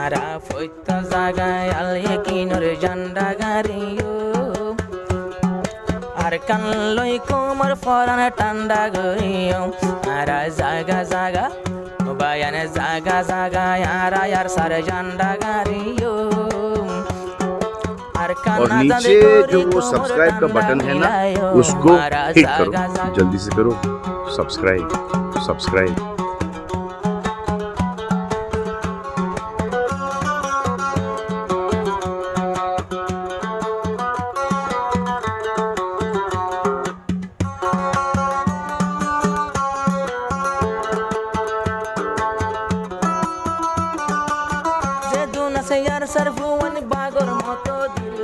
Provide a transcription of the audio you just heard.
আরা ফইতা জাগায় আলিয়ে কিনোর জান্ডা গাড়িও আর কান লই কোমর ফরান ঠান্ডা গরিও আরা জাগা জাগা বায়ানে জাগা জাগা আরা यार सार জান্ডা গাড়িও और नीचे जो वो सब्सक्राइब का बटन है ना उसको हिट करो, जल्दी से करो सब्सक्राइब सब्सक्राइब। যে দুন আছে यार सरफुवन बागर मतो दिल